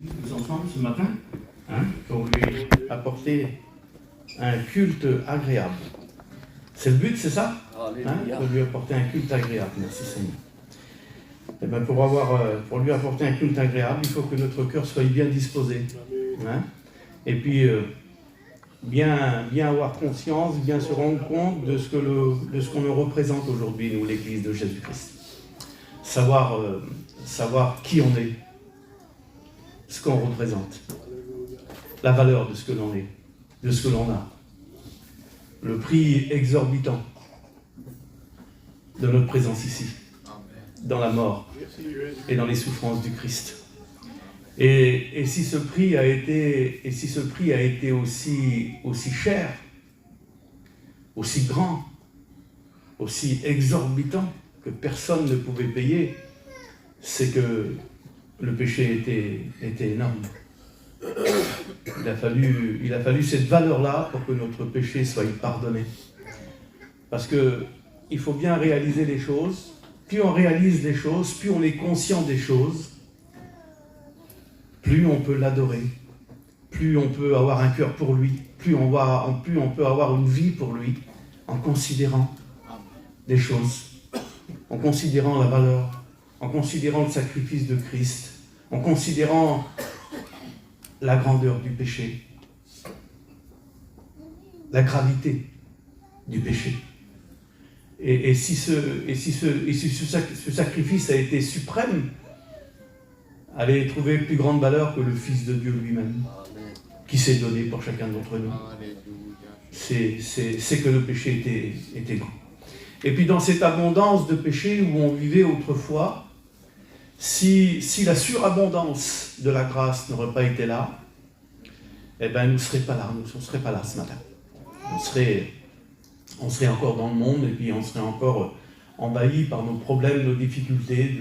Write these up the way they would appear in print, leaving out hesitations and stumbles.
Tous ensemble ce matin, pour lui apporter un culte agréable. C'est le but, c'est ça, pour lui apporter un culte agréable. Merci Seigneur. Et bien pour lui apporter un culte agréable, il faut que notre cœur soit bien disposé. Et puis, bien avoir conscience, bien se rendre compte de ce qu'on nous représente aujourd'hui, nous, l'Église de Jésus-Christ. Savoir qui on est, ce qu'on représente, la valeur de ce que l'on est, de ce que l'on a, le prix exorbitant de notre présence ici, dans la mort et dans les souffrances du Christ. Et si ce prix a été aussi cher, aussi grand, aussi exorbitant que personne ne pouvait payer, c'est que le péché était énorme. Il a fallu cette valeur-là pour que notre péché soit pardonné. Parce qu'il faut bien réaliser les choses. Plus on réalise les choses, plus on est conscient des choses, plus on peut l'adorer, plus on peut avoir un cœur pour lui, plus on peut avoir une vie pour lui, en considérant des choses, en considérant la valeur, en considérant le sacrifice de Christ, en considérant la grandeur du péché, la gravité du péché. Et si ce sacrifice a été suprême, allez trouver plus grande valeur que le Fils de Dieu lui-même, qui s'est donné pour chacun d'entre nous. C'est que le péché était grand. Et puis dans cette abondance de péché où on vivait autrefois, si la surabondance de la grâce n'aurait pas été là, eh bien nous ne serions pas là ce matin. On serait encore dans le monde et puis on serait encore envahi par nos problèmes, nos difficultés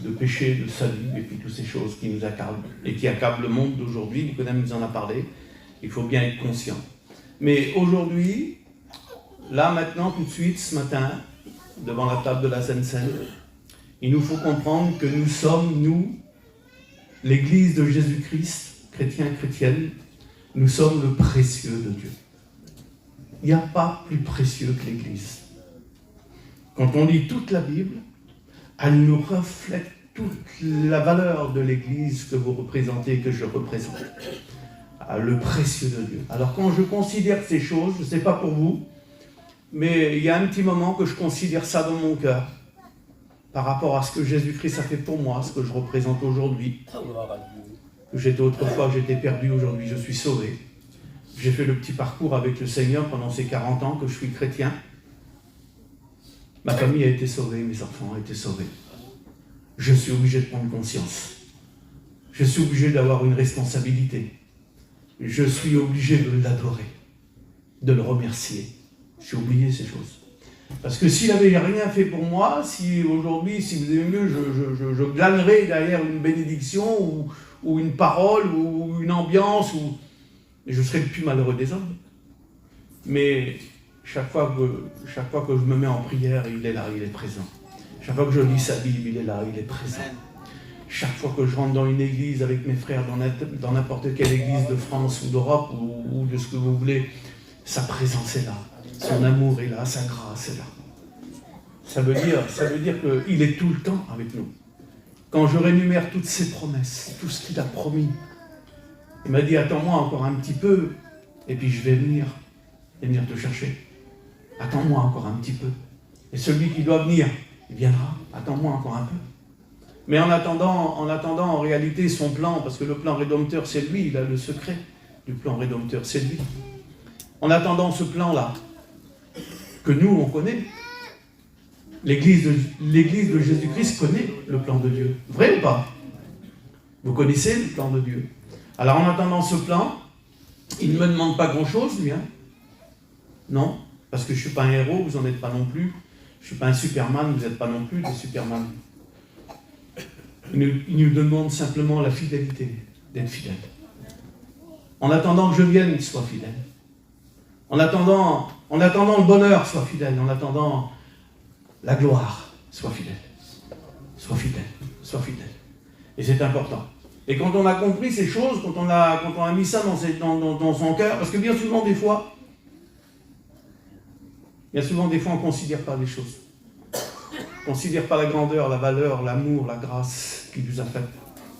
de péché, de salut et puis toutes ces choses qui nous accablent et qui accablent le monde d'aujourd'hui. Nicodème nous en a parlé. Il faut bien être conscient. Mais aujourd'hui, là maintenant, tout de suite, ce matin, devant la table de la Sainte Seine, il nous faut comprendre que nous sommes, nous, l'Église de Jésus-Christ, chrétiens, chrétiennes, nous sommes le précieux de Dieu. Il n'y a pas plus précieux que l'Église. Quand on lit toute la Bible, elle nous reflète toute la valeur de l'Église que vous représentez, que je représente. Le précieux de Dieu. Alors quand je considère ces choses, je ne sais pas pour vous, mais il y a un petit moment que je considère ça dans mon cœur, par rapport à ce que Jésus-Christ a fait pour moi, ce que je représente aujourd'hui. J'étais autrefois, j'étais perdu, aujourd'hui je suis sauvé. J'ai fait le petit parcours avec le Seigneur pendant ces 40 ans que je suis chrétien. Ma famille a été sauvée, mes enfants ont été sauvés. Je suis obligé de prendre conscience. Je suis obligé d'avoir une responsabilité. Je suis obligé de l'adorer, de le remercier. J'ai oublié ces choses. Parce que s'il n'avait rien fait pour moi, si aujourd'hui, si vous aimez mieux, je glanerais derrière une bénédiction ou une parole ou une ambiance, je serais le plus malheureux des hommes. Mais chaque fois que je me mets en prière, il est là, il est présent. Chaque fois que je lis sa Bible, il est là, il est présent. Chaque fois que je rentre dans une église avec mes frères, dans n'importe quelle église de France ou d'Europe ou de ce que vous voulez, sa présence est là. Son amour est là, sa grâce est là. Ça veut dire qu'il est tout le temps avec nous. Quand je rénumère toutes ses promesses, tout ce qu'il a promis, il m'a dit, attends-moi encore un petit peu, et puis je vais venir te chercher. Attends-moi encore un petit peu. Et celui qui doit venir, il viendra. Attends-moi encore un peu. Mais en attendant, en réalité, son plan, parce que le plan rédempteur, c'est lui, il a le secret du plan rédempteur, c'est lui. En attendant ce plan-là, que nous, on connaît, l'Église de Jésus-Christ connaît le plan de Dieu. Vrai ou pas? Vous connaissez le plan de Dieu. Alors en attendant ce plan, il ne me demande pas grand-chose, lui. Non, parce que je ne suis pas un héros, vous n'en êtes pas non plus. Je ne suis pas un Superman, vous n'êtes pas non plus des Superman. Il nous demande simplement la fidélité, d'être fidèle. En attendant que je vienne, sois fidèle. En attendant le bonheur, sois fidèle. En attendant la gloire, sois fidèle. Sois fidèle. Et c'est important. Et quand on a compris ces choses, quand on a mis ça dans son cœur, parce que bien souvent des fois, on ne considère pas les choses. On ne considère pas la grandeur, la valeur, l'amour, la grâce qu'il nous a faite.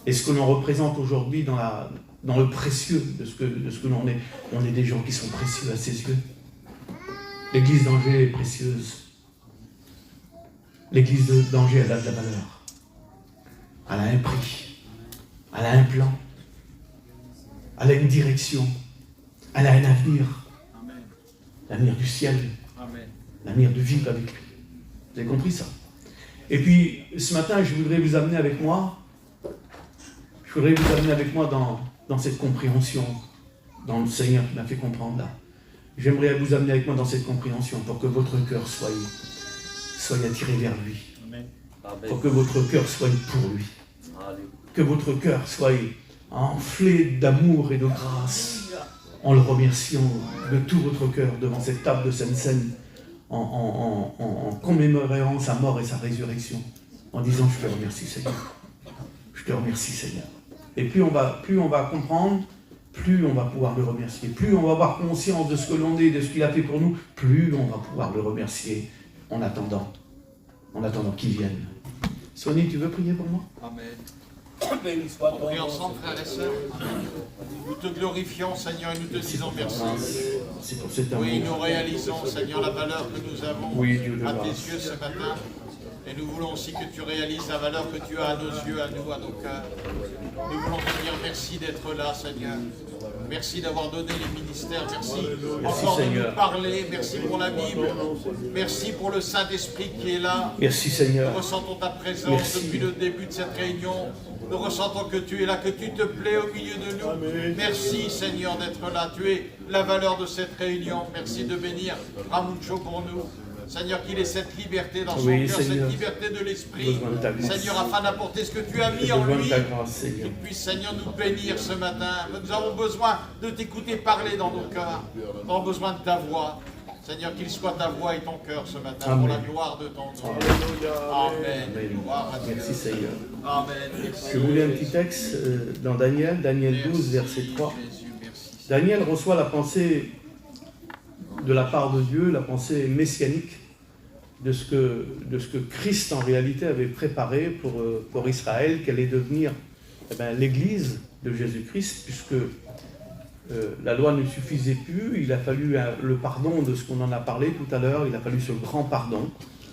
Et ce que l'on représente aujourd'hui dans le précieux de ce que l'on est. On est des gens qui sont précieux à ses yeux. L'église d'Angers est précieuse. L'église d'Angers, elle a de la valeur. Elle a un prix. Elle a un plan. Elle a une direction. Elle a un avenir. L'avenir du ciel. L'avenir de vivre avec lui. Vous avez compris ça? Et puis, ce matin, je voudrais vous amener avec moi dans cette compréhension, dans le Seigneur qui m'a fait comprendre là. J'aimerais vous amener avec moi dans cette compréhension pour que votre cœur soit attiré vers lui. Pour que votre cœur soit pour lui. Que votre cœur soit enflé d'amour et de grâce en le remerciant de tout votre cœur devant cette table de Sainte-Seine, en commémorant sa mort et sa résurrection, en disant « Je te remercie Seigneur, je te remercie Seigneur ». Et plus on va comprendre, plus on va pouvoir le remercier. Plus on va avoir conscience de ce que l'on est, de ce qu'il a fait pour nous, plus on va pouvoir le remercier en attendant qu'il vienne. Sonny, tu veux prier pour moi? Amen. On prie ensemble, frères et sœurs. Nous te glorifions, Seigneur, et nous te disons merci. C'est pour cet amour. Oui, nous réalisons, Seigneur, la valeur que nous avons à tes yeux ce matin. Et nous voulons aussi que tu réalises la valeur que tu as à nos yeux, à nous, à nos cœurs. Nous voulons te dire merci d'être là, Seigneur. Merci d'avoir donné les ministères. Merci encore de nous parler. Merci pour la Bible. Merci pour le Saint-Esprit qui est là. Merci, Seigneur. Nous ressentons ta présence depuis le début de cette réunion. Nous ressentons que tu es là, que tu te plais au milieu de nous. Amen. Merci, Seigneur, d'être là. Tu es la valeur de cette réunion. Merci de bénir Ramuncho pour nous. Seigneur, qu'il ait cette liberté dans son cœur, cette liberté de l'esprit, Seigneur, afin d'apporter ce que tu as mis en lui, qu'il puisse, Seigneur, nous bénir ce matin. Nous avons besoin de t'écouter parler dans nos cœurs. Nous avons besoin de ta voix. Seigneur, qu'il soit ta voix et ton cœur ce matin, Amen. Pour la gloire de ton nom. Amen. Amen. Merci Seigneur. Amen. Merci. Je vous lis un petit texte dans Daniel 12, verset 3. Daniel reçoit la pensée de la part de Dieu, la pensée messianique de ce que Christ en réalité avait préparé pour Israël, qu'elle allait devenir l'église de Jésus-Christ, puisque la loi ne suffisait plus, il a fallu le pardon de ce qu'on en a parlé tout à l'heure, il a fallu ce grand pardon.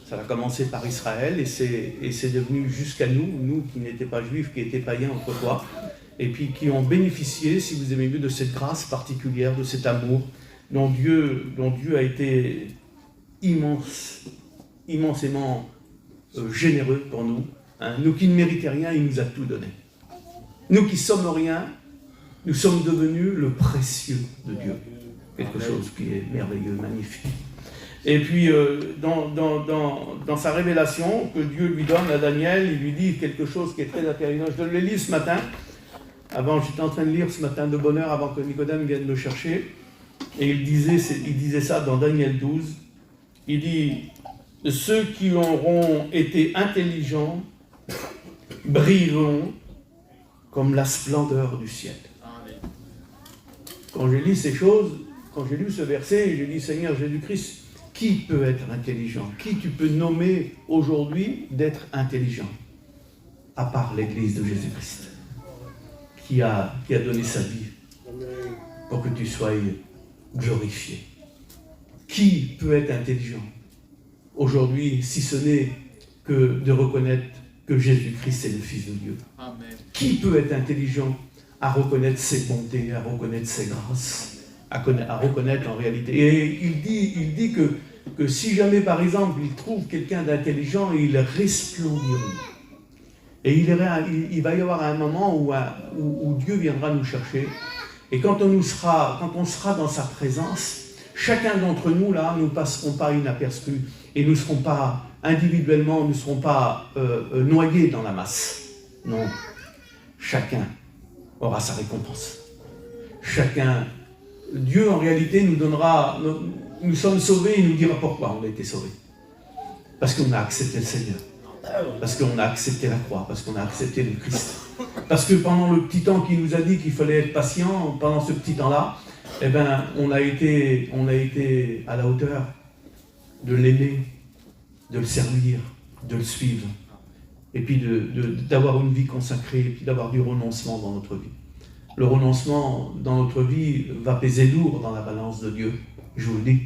Ça a commencé par Israël et c'est devenu jusqu'à nous qui n'étaient pas juifs, qui étaient païens autrefois, et puis qui ont bénéficié, si vous aimez mieux, de cette grâce particulière, de cet amour, dont Dieu a été immensément généreux pour nous. Hein. Nous qui ne méritaient rien, il nous a tout donné. Nous qui sommes rien, nous sommes devenus le précieux de Dieu. Quelque chose qui est merveilleux, magnifique. Et puis, dans sa révélation que Dieu lui donne à Daniel, il lui dit quelque chose qui est très intéressant. Je le lis ce matin. J'étais en train de lire ce matin de bonne heure avant que Nicodème vienne me chercher. Et il disait ça dans Daniel 12. Il dit « Ceux qui auront été intelligents brilleront comme la splendeur du ciel. » Quand j'ai lu ces choses, quand j'ai lu ce verset, j'ai dit « Seigneur Jésus-Christ, qui peut être intelligent? Qui tu peux nommer aujourd'hui d'être intelligent? À part l'Église de Jésus-Christ, qui a donné sa vie pour que tu sois glorifié. Qui peut être intelligent aujourd'hui, si ce n'est que de reconnaître que Jésus-Christ est le Fils de Dieu? Amen. Qui peut être intelligent à reconnaître ses bontés, à reconnaître ses grâces, à reconnaître en réalité? Et il dit que si jamais, par exemple, il trouve quelqu'un d'intelligent, il resplendira. Et il va y avoir un moment où Dieu viendra nous chercher. Et quand on sera dans sa présence, chacun d'entre nous, là, nous ne passerons pas inaperçus. Et nous ne serons pas, individuellement, nous ne serons pas noyés dans la masse. Non. Chacun aura sa récompense. Dieu, en réalité, nous sommes sauvés, il nous dira pourquoi on a été sauvés. Parce qu'on a accepté le Seigneur. Parce qu'on a accepté la croix, parce qu'on a accepté le Christ. Parce que pendant le petit temps qu'il nous a dit qu'il fallait être patient, pendant ce petit temps-là, eh ben, on a été à la hauteur de l'aimer, de le servir, de le suivre, et puis d'avoir une vie consacrée, et puis d'avoir du renoncement dans notre vie. Le renoncement dans notre vie va peser lourd dans la balance de Dieu, je vous le dis.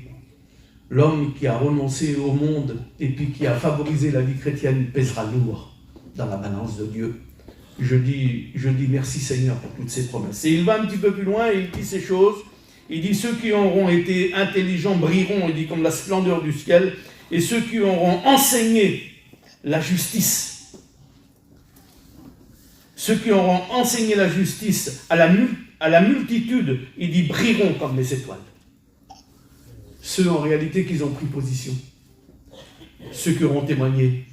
L'homme qui a renoncé au monde et puis qui a favorisé la vie chrétienne pèsera lourd dans la balance de Dieu. Je dis merci Seigneur pour toutes ces promesses. Et il va un petit peu plus loin et il dit ces choses. Il dit ceux qui auront été intelligents brilleront, il dit comme la splendeur du ciel, et ceux qui auront enseigné la justice. Ceux qui auront enseigné la justice à la multitude, il dit brilleront comme les étoiles. Ceux en réalité qui ont pris position, ceux qui auront témoigné,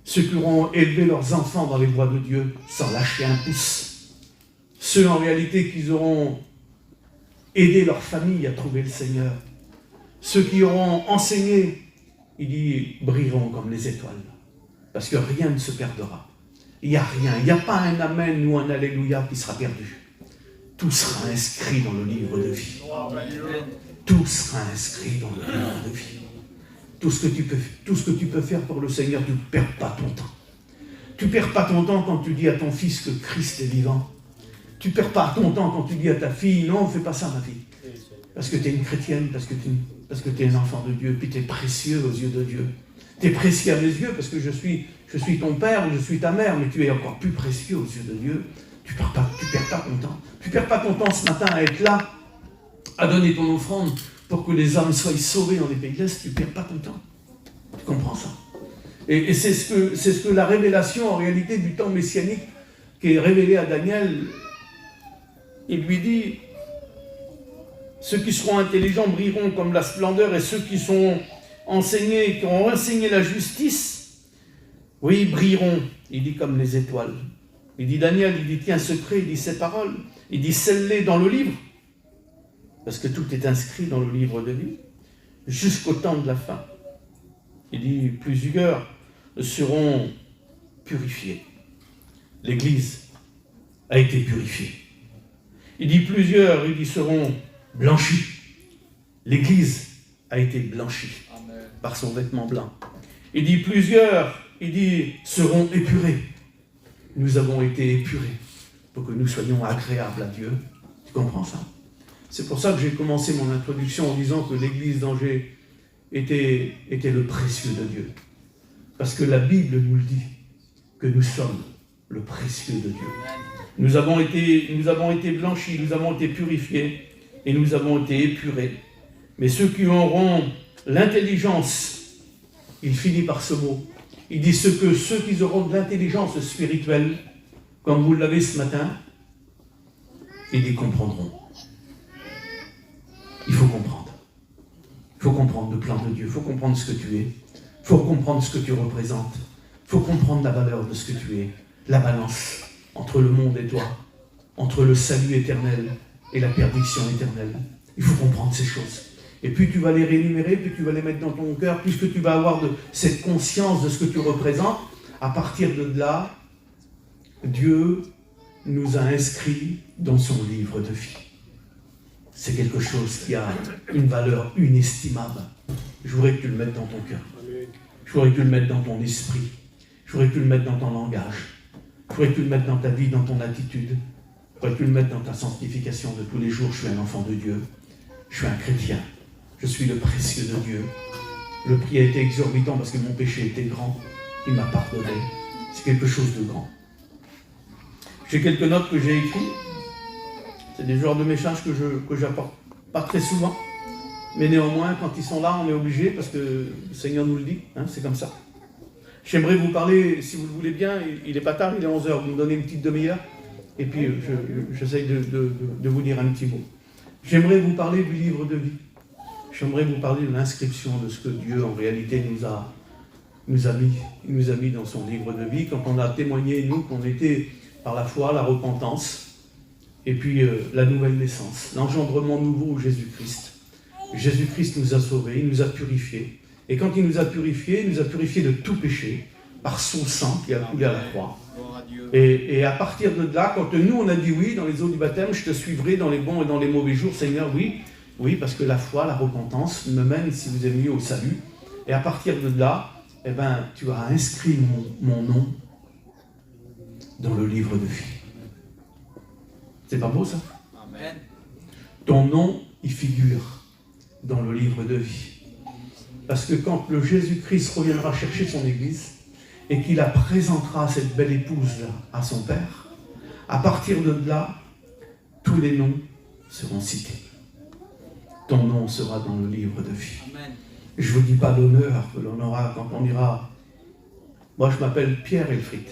ceux qui auront élevé leurs enfants dans les voies de Dieu sans lâcher un pouce, ceux en réalité qui auront aidé leur famille à trouver le Seigneur, ceux qui auront enseigné, il dit, brilleront comme les étoiles, parce que rien ne se perdra. Il n'y a rien, il n'y a pas un amen ou un alléluia qui sera perdu. Tout sera inscrit dans le livre de vie. Tout sera inscrit dans le livre de vie. Tout ce que tu peux faire pour le Seigneur, tu ne perds pas ton temps. Tu ne perds pas ton temps quand tu dis à ton fils que Christ est vivant. Tu ne perds pas ton temps quand tu dis à ta fille, non, ne fais pas ça ma fille. Parce que tu es une chrétienne, parce que tu es un enfant de Dieu, puis tu es précieux aux yeux de Dieu. Tu es précieux à mes yeux parce que je suis ton père, je suis ta mère, mais tu es encore plus précieux aux yeux de Dieu. Tu ne perds pas ton temps. Tu ne perds pas ton temps ce matin à être là, à donner ton offrande pour que les âmes soient sauvées dans les pays de l'Est. Tu ne perds pas ton temps. Tu comprends ça? Et c'est ce que la révélation en réalité du temps messianique qui est révélée à Daniel, il lui dit, ceux qui seront intelligents brilleront comme la splendeur, et ceux qui sont enseignés, qui ont enseigné la justice, oui, brilleront, il dit comme les étoiles. Il dit Daniel, il dit tiens secret, il dit ces paroles, il dit scelle-les dans le livre, parce que tout est inscrit dans le livre de vie, jusqu'au temps de la fin. Il dit plusieurs seront purifiés. L'Église a été purifiée. Il dit plusieurs, il dit seront blanchis. L'Église a été blanchie par son vêtement blanc. Il dit plusieurs, il dit seront épurés. Nous avons été épurés pour que nous soyons agréables à Dieu. Tu comprends ça? C'est pour ça que j'ai commencé mon introduction en disant que l'Église d'Angers était le précieux de Dieu. Parce que la Bible nous le dit, que nous sommes le précieux de Dieu. Nous avons été blanchis, nous avons été purifiés et nous avons été épurés. Mais ceux qui auront l'intelligence, il finit par ce mot, il dit ceux qui auront de l'intelligence spirituelle, comme vous l'avez ce matin, ils comprendront. Il faut comprendre. Il faut comprendre le plan de Dieu, il faut comprendre ce que tu es, il faut comprendre ce que tu représentes, il faut comprendre la valeur de ce que tu es, la balance entre le monde et toi, entre le salut éternel et la perdition éternelle. Il faut comprendre ces choses. Et puis tu vas les réénumérer, puis tu vas les mettre dans ton cœur, puisque tu vas avoir cette conscience de ce que tu représentes. À partir de là, Dieu nous a inscrits dans son livre de vie. C'est quelque chose qui a une valeur inestimable. Je voudrais que tu le mettes dans ton cœur. Je voudrais que tu le mettes dans ton esprit. Je voudrais que tu le mettes dans ton langage. Je voudrais que tu le mettes dans ta vie, dans ton attitude. Je voudrais que tu le mettes dans ta sanctification de tous les jours. Je suis un enfant de Dieu. Je suis un chrétien. Je suis le précieux de Dieu. Le prix a été exorbitant parce que mon péché était grand. Il m'a pardonné. C'est quelque chose de grand. J'ai quelques notes que j'ai écrites. C'est des genres de messages que j'apporte pas très souvent. Mais néanmoins, quand ils sont là, on est obligé parce que le Seigneur nous le dit. Hein, c'est comme ça. J'aimerais vous parler, si vous le voulez bien, il n'est pas tard, il est 11h. Vous me donnez une petite demi-heure. Et puis, j'essaye de vous dire un petit mot. J'aimerais vous parler du livre de vie. J'aimerais vous parler de l'inscription de ce que Dieu, en réalité, nous a mis. Il nous a mis dans son livre de vie, quand on a témoigné, nous, qu'on était par la foi, la repentance, et puis la nouvelle naissance, l'engendrement nouveau de Jésus-Christ. Jésus-Christ nous a sauvés, il nous a purifiés. Et quand il nous a purifiés de tout péché, par son sang qui a coulé à la croix. Gloire à Dieu. Et à partir de là, quand nous on a dit oui dans les eaux du baptême, je te suivrai dans les bons et dans les mauvais jours, Seigneur, oui, parce que la foi, la repentance me mène, si vous aimez, au salut. Et à partir de là, eh ben, tu as inscrit mon nom dans le livre de vie. C'est pas beau ça? Amen. Ton nom y figure dans le livre de vie. Parce que quand le Jésus-Christ reviendra chercher son Église et qu'il la présentera, cette belle épouse à son Père, à partir de là, tous les noms seront cités. Ton nom sera dans le livre de vie. Amen. Je ne vous dis pas l'honneur que l'on aura quand on ira. Moi, je m'appelle Pierre Elfried.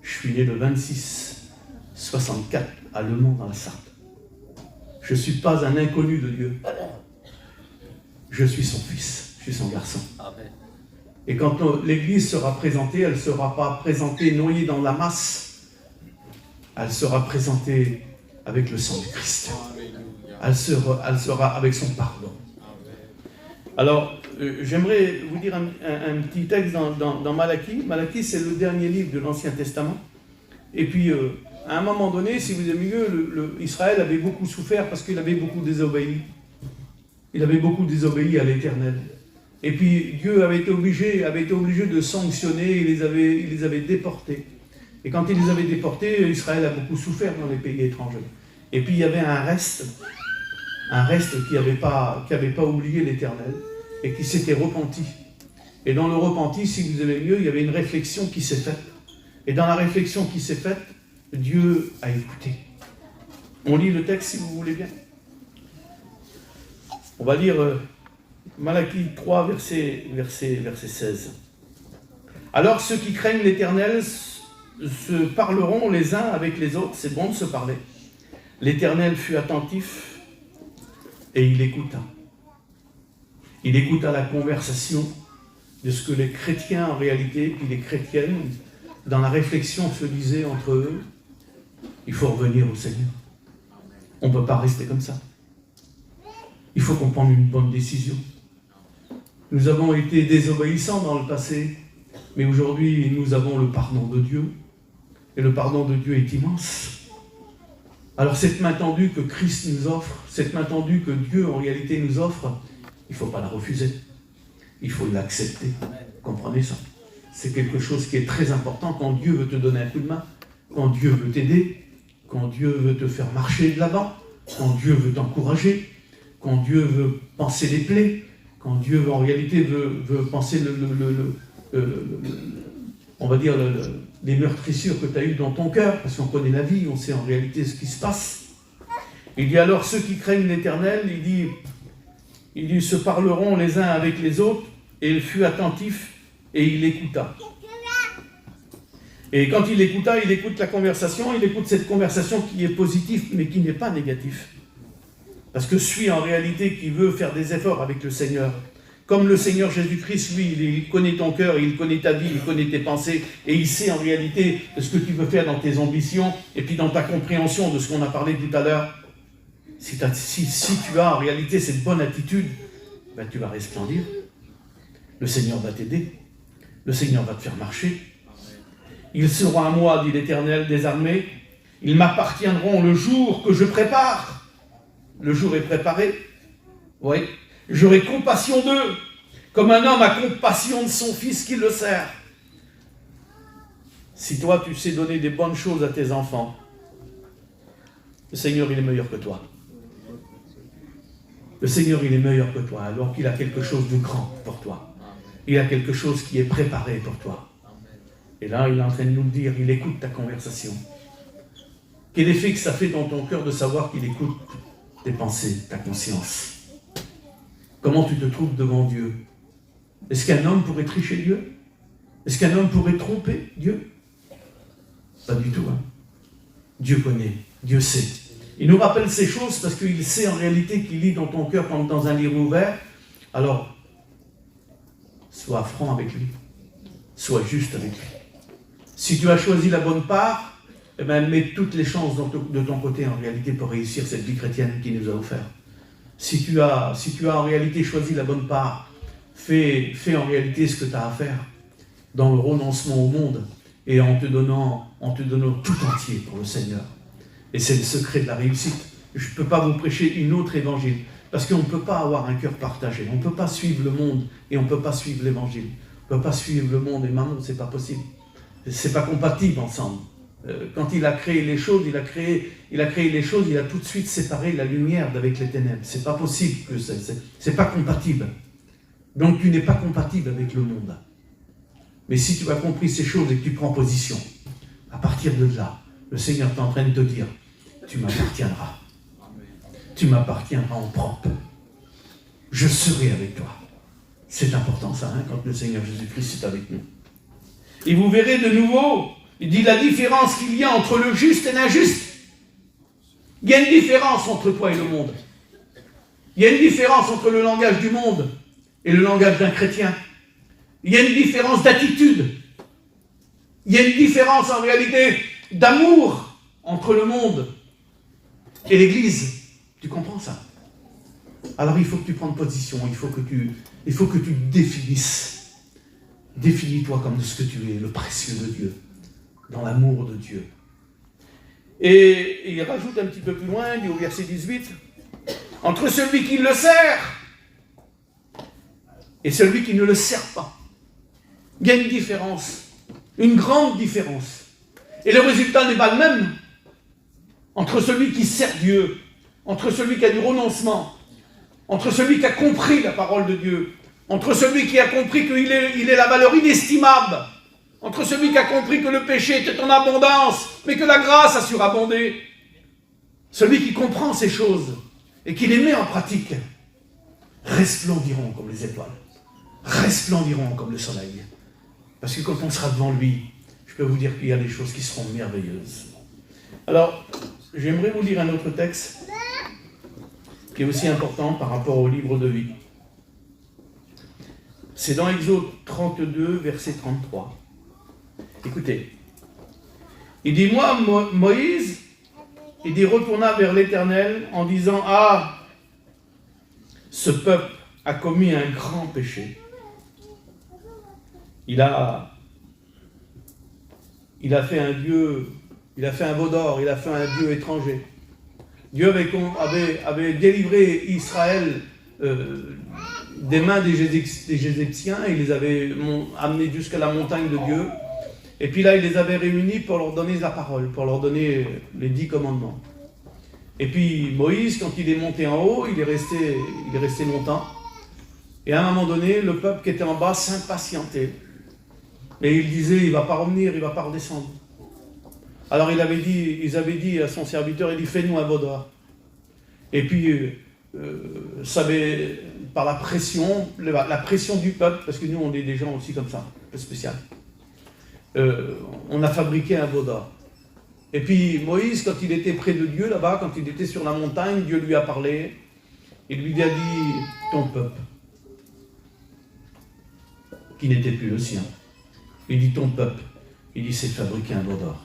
Je suis né le 26-64 à Le Mans, dans la Sarthe. Je ne suis pas un inconnu de Dieu. Je suis son fils, je suis son garçon. Amen. Et quand l'Église sera présentée, elle ne sera pas présentée noyée dans la masse. Elle sera présentée avec le sang du Christ. Alléluia. Elle sera avec son pardon. Amen. Alors, j'aimerais vous dire un petit texte dans Malachie. Malachie, c'est le dernier livre de l'Ancien Testament. Et puis, à un moment donné, si vous aimez mieux, Israël avait beaucoup souffert parce qu'il avait beaucoup désobéi. Il avait beaucoup désobéi à l'Éternel. Et puis, Dieu avait été obligé de sanctionner, il les avait déportés. Et quand il les avait déportés, Israël a beaucoup souffert dans les pays étrangers. Et puis, il y avait un reste qui n'avait pas oublié l'Éternel et qui s'était repenti. Et dans le repenti, si vous aimez mieux, il y avait une réflexion qui s'est faite. Et dans la réflexion qui s'est faite, Dieu a écouté. On lit le texte si vous voulez bien. On va lire Malachie 3, verset 16. Alors ceux qui craignent l'Éternel se parleront les uns avec les autres. C'est bon de se parler. L'Éternel fut attentif et il écouta. Il écouta la conversation de ce que les chrétiens en réalité, puis les chrétiennes, dans la réflexion se disaient entre eux. Il faut revenir au Seigneur. On ne peut pas rester comme ça. Il faut qu'on prenne une bonne décision. Nous avons été désobéissants dans le passé, mais aujourd'hui, nous avons le pardon de Dieu. Et le pardon de Dieu est immense. Alors cette main tendue que Christ nous offre, cette main tendue que Dieu en réalité nous offre, il ne faut pas la refuser. Il faut l'accepter. Comprenez ça? C'est quelque chose qui est très important quand Dieu veut te donner un coup de main, quand Dieu veut t'aider, quand Dieu veut te faire marcher de l'avant, quand Dieu veut t'encourager, quand Dieu veut penser les plaies, quand Dieu en réalité veut penser on va dire les meurtrissures que tu as eues dans ton cœur, parce qu'on connaît la vie, on sait en réalité ce qui se passe. Il dit alors ceux qui craignent l'Éternel, il dit se parleront les uns avec les autres, et il fut attentif et il écouta. Et quand il écouta, il écoute la conversation, il écoute cette conversation qui est positive, mais qui n'est pas négative. Parce que celui en réalité qui veut faire des efforts avec le Seigneur, comme le Seigneur Jésus-Christ, lui, il connaît ton cœur, il connaît ta vie, il connaît tes pensées, et il sait en réalité ce que tu veux faire dans tes ambitions, et puis dans ta compréhension de ce qu'on a parlé tout à l'heure. Si tu as en réalité cette bonne attitude, ben tu vas resplendir. Le Seigneur va t'aider. Le Seigneur va te faire marcher. Ils seront à moi, dit l'Éternel des armées. Ils m'appartiendront le jour que je prépare. Le jour est préparé. Oui. J'aurai compassion d'eux, comme un homme a compassion de son fils qui le sert. Si toi, tu sais donner des bonnes choses à tes enfants, le Seigneur, il est meilleur que toi. Le Seigneur, il est meilleur que toi, alors qu'il a quelque chose de grand pour toi. Il a quelque chose qui est préparé pour toi. Et là, il est en train de nous le dire, il écoute ta conversation. Quel effet que ça fait dans ton cœur de savoir qu'il écoute tes pensées, ta conscience? Comment tu te trouves devant Dieu? Est-ce qu'un homme pourrait tricher Dieu? Est-ce qu'un homme pourrait tromper Dieu? Pas du tout. Hein. Dieu connaît, Dieu sait. Il nous rappelle ces choses parce qu'il sait en réalité qu'il lit dans ton cœur comme dans un livre ouvert. Alors, sois franc avec lui. Sois juste avec lui. Si tu as choisi la bonne part, eh bien, mets toutes les chances de ton côté en réalité pour réussir cette vie chrétienne qu'il nous a offert. Si tu as en réalité choisi la bonne part, fais en réalité ce que tu as à faire. dans le renoncement au monde et en te donnant tout entier pour le Seigneur. Et c'est le secret de la réussite. Je ne peux pas vous prêcher une autre évangile, parce qu'on ne peut pas avoir un cœur partagé. On ne peut pas suivre le monde et on ne peut pas suivre l'évangile. On ne peut pas suivre le monde et maman, c'est pas possible. C'est pas compatible ensemble. Quand il a créé les choses, il a créé les choses, il a tout de suite séparé la lumière d'avec les ténèbres. C'est pas possible que c'est pas compatible. Donc tu n'es pas compatible avec le monde. Mais si tu as compris ces choses et que tu prends position, à partir de là, le Seigneur est en train de te dire, tu m'appartiendras. Tu m'appartiendras en propre. Je serai avec toi. C'est important ça, hein, quand le Seigneur Jésus-Christ est avec nous. Et vous verrez de nouveau, il dit la différence qu'il y a entre le juste et l'injuste. Il y a une différence entre toi et le monde. Il y a une différence entre le langage du monde et le langage d'un chrétien. Il y a une différence d'attitude. Il y a une différence en réalité d'amour entre le monde et l'Église. Tu comprends ça? Alors il faut que tu prennes position, il faut que tu définisses. Définis-toi comme de ce que tu es, le précieux de Dieu, dans l'amour de Dieu. Et il rajoute un petit peu plus loin, il dit au verset 18, entre celui qui le sert et celui qui ne le sert pas. Il y a une différence, une grande différence. Et le résultat n'est pas le même entre celui qui sert Dieu, entre celui qui a du renoncement, entre celui qui a compris la parole de Dieu, entre celui qui a compris qu'il est la valeur inestimable, entre celui qui a compris que le péché était en abondance, mais que la grâce a surabondé. Celui qui comprend ces choses et qui les met en pratique, resplendiront comme les étoiles, resplendiront comme le soleil. Parce que quand on sera devant lui, je peux vous dire qu'il y a des choses qui seront merveilleuses. Alors, j'aimerais vous lire un autre texte qui est aussi important par rapport au livre de vie. C'est dans Exode 32, verset 33. Écoutez. Il dit, moi, Moïse, il dit, retourna vers l'Éternel en disant, ah, ce peuple a commis un grand péché. Il a fait un dieu, il a fait un veau d'or, il a fait un dieu étranger. Dieu avait délivré Israël des mains des Égyptiens, et il les avait amenés jusqu'à la montagne de Dieu. Et puis là, il les avait réunis pour leur donner la parole, pour leur donner les 10 commandements. Et puis Moïse, quand il est monté en haut, il est resté longtemps. Et à un moment donné, le peuple qui était en bas s'impatientait. Et il disait, il ne va pas revenir, il ne va pas redescendre. Alors ils avaient dit à son serviteur, il dit, fais-nous un veau d'or. Et puis, par la pression du peuple, parce que nous on est des gens aussi comme ça, un peu spécial, on a fabriqué un veau d'or. Et puis Moïse, quand il était près de Dieu là-bas, quand il était sur la montagne, Dieu lui a parlé, il lui a dit, ton peuple, qui n'était plus le sien, il dit, ton peuple, il dit, c'est fabriquer un veau d'or.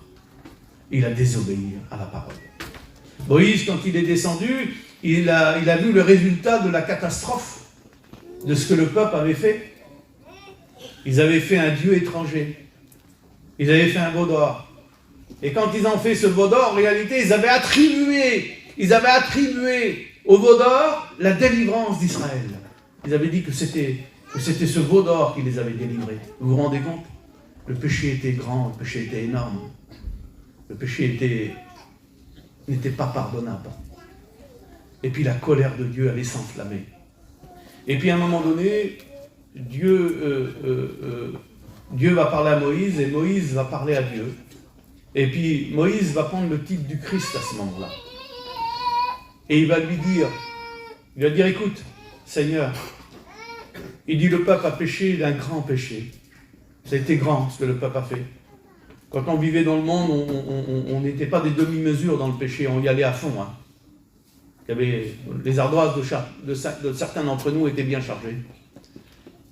Il a désobéi à la parole. Moïse, quand il est descendu, il a vu le résultat de la catastrophe de ce que le peuple avait fait. Ils avaient fait un dieu étranger. Ils avaient fait un veau d'or. Et quand ils ont fait ce veau d'or, en réalité, ils avaient attribué au veau d'or la délivrance d'Israël. Ils avaient dit que c'était ce veau d'or qui les avait délivrés. Vous vous rendez compte? Le péché était grand, le péché était énorme. Le péché n'était pas pardonnable. Et puis la colère de Dieu allait s'enflammer. Et puis à un moment donné, Dieu va parler à Moïse et Moïse va parler à Dieu. Et puis Moïse va prendre le titre du Christ à ce moment-là. Et il va dire, écoute, Seigneur, il dit le peuple a péché d'un grand péché. Ça a été grand ce que le peuple a fait. Quand on vivait dans le monde, on n'était pas des demi-mesures dans le péché, on y allait à fond. Hein. Les ardoises de certains d'entre nous étaient bien chargées.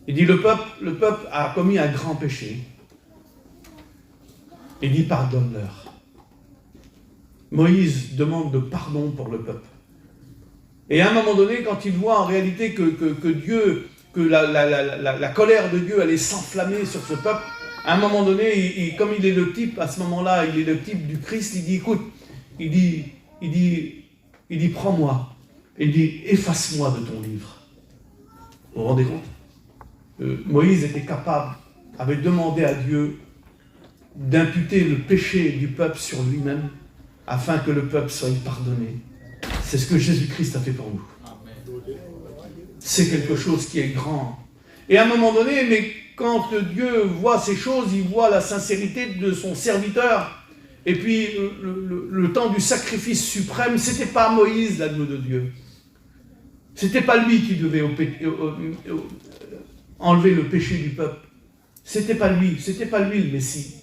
Il dit le peuple a commis un grand péché. Il dit pardonne-leur. Moïse demande de pardon pour le peuple. Et à un moment donné, quand il voit en réalité que la colère de Dieu allait s'enflammer sur ce peuple, À un moment donné, comme il est le type, à ce moment-là, il est le type du Christ, il dit, écoute, il dit, prends-moi. Il dit, efface-moi de ton livre. Vous vous rendez compte? Moïse était capable, avait demandé à Dieu d'imputer le péché du peuple sur lui-même, afin que le peuple soit pardonné. C'est ce que Jésus-Christ a fait pour nous. C'est quelque chose qui est grand. Et à un moment donné, mais quand Dieu voit ces choses, il voit la sincérité de son serviteur. Et puis, le temps du sacrifice suprême, ce n'était pas Moïse, l'agneau de Dieu. Ce n'était pas lui qui devait enlever le péché du peuple. Ce n'était pas lui le Messie.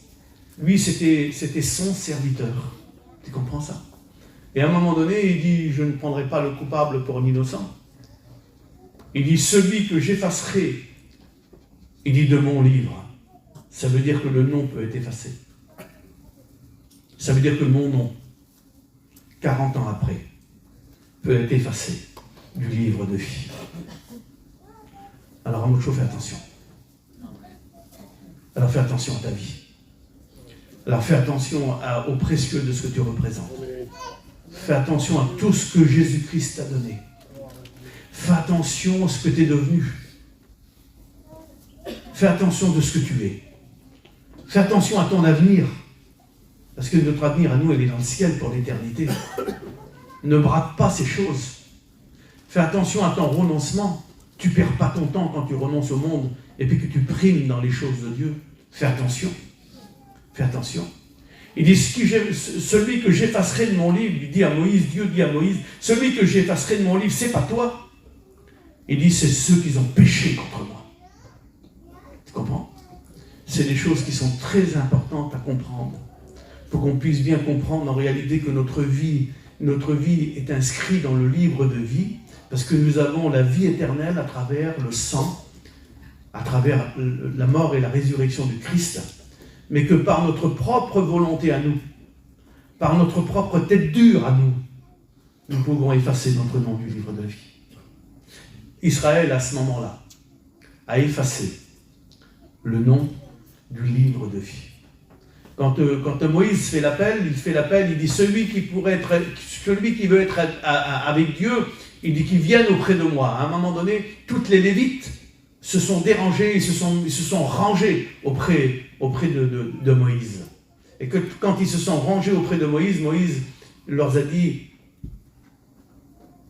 Lui, c'était son serviteur. Tu comprends ça? Et à un moment donné, il dit, je ne prendrai pas le coupable pour l'innocent. Il dit, celui que j'effacerai, il dit, de mon livre. Ça veut dire que le nom peut être effacé. Ça veut dire que mon nom, 40 ans après, peut être effacé du livre de vie. Alors, Amocho, fais attention. Alors, fais attention à ta vie. Alors, fais attention au précieux de ce que tu représentes. Fais attention à tout ce que Jésus-Christ t'a donné. Fais attention à ce que tu es devenu. Fais attention de ce que tu es. Fais attention à ton avenir. Parce que notre avenir à nous, elle est dans le ciel pour l'éternité. Ne brade pas ces choses. Fais attention à ton renoncement. Tu ne perds pas ton temps quand tu renonces au monde et puis que tu primes dans les choses de Dieu. Fais attention. Fais attention. Il dit, celui que j'effacerai de mon livre, il dit à Moïse, Dieu dit à Moïse, celui que j'effacerai de mon livre, c'est pas toi. Il dit, c'est ceux qui ont péché contre moi. Tu comprends? C'est des choses qui sont très importantes à comprendre. Il faut qu'on puisse bien comprendre en réalité que notre vie est inscrite dans le livre de vie, parce que nous avons la vie éternelle à travers le sang, à travers la mort et la résurrection du Christ, mais que par notre propre volonté à nous, par notre propre tête dure à nous, nous pouvons effacer notre nom du livre de vie. Israël, à ce moment-là, a effacé le nom du livre de vie. Quand Moïse fait l'appel, il dit celui qui veut être avec Dieu, il dit qu'il vienne auprès de moi. À un moment donné, toutes les Lévites se sont dérangés, ils se sont rangés auprès de Moïse. Et que quand ils se sont rangés auprès de Moïse, Moïse leur a dit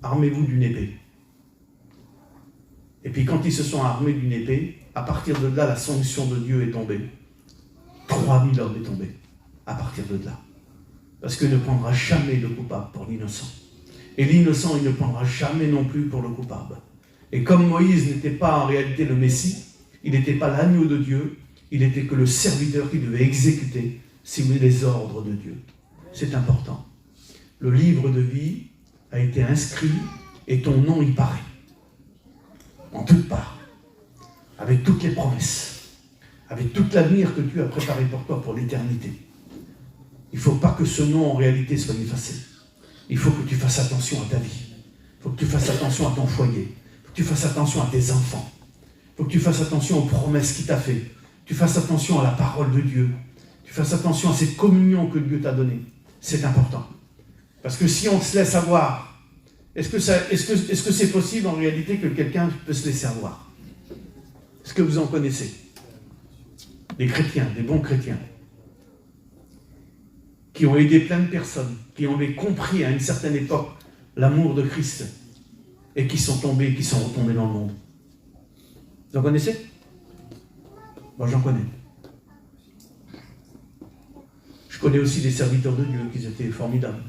armez-vous d'une épée. Et puis quand ils se sont armés d'une épée, à partir de là, la sanction de Dieu est tombée. 3000 hommes est tombé à partir de là. Parce qu'il ne prendra jamais le coupable pour l'innocent. Et l'innocent, il ne prendra jamais non plus pour le coupable. Et comme Moïse n'était pas en réalité le Messie, il n'était pas l'agneau de Dieu, il n'était que le serviteur qui devait exécuter, si vous voulez, les ordres de Dieu. C'est important. Le livre de vie a été inscrit et ton nom y paraît. En toutes parts. Avec toutes les promesses. Avec tout l'avenir que Dieu a préparé pour toi pour l'éternité. Il ne faut pas que ce nom en réalité soit effacé. Il faut que tu fasses attention à ta vie. Il faut que tu fasses attention à ton foyer. Il faut que tu fasses attention à tes enfants. Il faut que tu fasses attention aux promesses qu'il t'a fait. Tu fasses attention à la parole de Dieu. Tu fasses attention à cette communion que Dieu t'a donnée. C'est important. Parce que si on se laisse avoir, est-ce que c'est possible en réalité que quelqu'un peut se laisser avoir? Est-ce que vous en connaissez? Des chrétiens, des bons chrétiens, qui ont aidé plein de personnes, qui ont compris à une certaine époque l'amour de Christ, et qui sont retombés dans le monde. Vous en connaissez? Moi, j'en connais. Je connais aussi des serviteurs de Dieu qui étaient formidables,